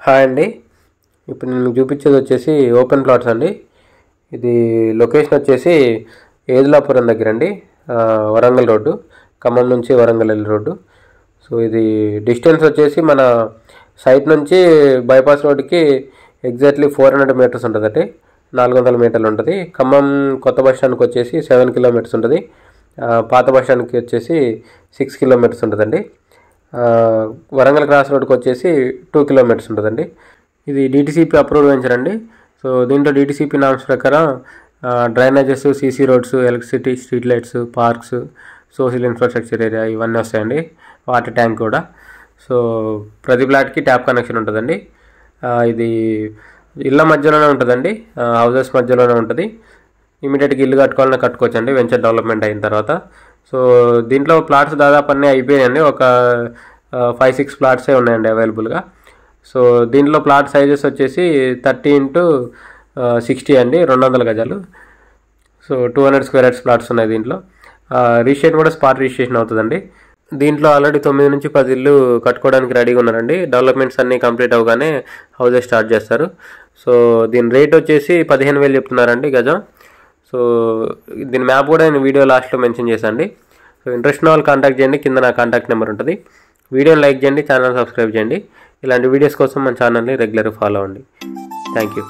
Hi అండి. ఇప్పుడు నేను మీకు చూపించేది వచ్చేసి ఓపెన్ ప్లాట్స్ అండి. ఇది లొకేషన్ వచ్చేసి ఏదులాపురం దగ్గర అండి, వరంగల్ రోడ్డు, ఖమ్మం నుంచి వరంగల్ వెళ్ళే రోడ్డు. సో ఇది డిస్టెన్స్ వచ్చేసి మన సైట్ నుంచి బైపాస్ రోడ్డుకి ఎగ్జాక్ట్లీ 400 మీటర్స్ ఉంటుందండి, 400 మీటర్లు ఉంటుంది. ఖమ్మం కొత్త బస్ స్టాండ్కి వచ్చేసి 7 కిలోమీటర్స్ ఉంటుంది. పాత బస్ స్టాండ్కి వచ్చేసి 6 కిలోమీటర్స్ ఉంటుందండి. వరంగల్ క్రాస్ రోడ్కి వచ్చేసి 2 కిలోమీటర్స్ ఉంటుందండి. ఇది డిటిసిపి అప్రూవ్డ్ వెంచర్ అండి. సో దీంట్లో డిటిసిపి నామ్స్ ప్రకారం drainages, CC roads, electricity, street lights, parks, social infrastructure area ఇవన్నీ వస్తాయండి. వాటర్ ట్యాంక్ కూడా. సో ప్రతి ఫ్లాట్కి ట్యాప్ కనెక్షన్ ఉంటుందండి. ఇది ఇళ్ళ మధ్యలోనే ఉంటుందండి, హౌజెస్ మధ్యలోనే ఉంటుంది. ఇమీడియట్గా ఇల్లు కట్టుకోవాలన్నా కట్టుకోవచ్చండి వెంచర్ డెవలప్మెంట్ అయిన తర్వాత. సో దీంట్లో ప్లాట్స్ దాదాపు అన్నీ అయిపోయాయండి. ఒక 5-6 ప్లాట్సే ఉన్నాయండి అవైలబుల్గా. సో దీంట్లో ప్లాట్ సైజెస్ వచ్చేసి 30x60 అండి, 200 గజాలు. సో 200 స్క్వేర్ యార్డ్స్ ప్లాట్స్ ఉన్నాయి దీంట్లో. రిజిస్ట్రేషన్ కూడా స్పాట్ రిజిస్ట్రేషన్ అవుతుందండి. దీంట్లో ఆల్రెడీ 9 నుంచి 10 ఇల్లు కట్టుకోవడానికి రెడీగా ఉన్నారండి. డెవలప్మెంట్స్ అన్నీ కంప్లీట్ అవగానే హౌజెస్ స్టార్ట్ చేస్తారు. సో దీని రేట్ వచ్చేసి 15,000 చెప్తున్నారండి గజం. సో దీని మ్యాప్ కూడా నేను వీడియో లాస్ట్లో మెన్షన్ చేశాను. సో ఇంట్రెస్ట్ ఉన్న వాళ్ళు కాంటాక్ట్ చేయండి, కింద నా కాంటాక్ట్ నెంబర్ ఉంటుంది. వీడియోని లైక్ చేయండి, ఛానల్ సబ్స్క్రైబ్ చేయండి. ఇలాంటి వీడియోస్ కోసం మన ఛానల్ని రెగ్యులర్గా ఫాలో అవ్వండి. Thank you.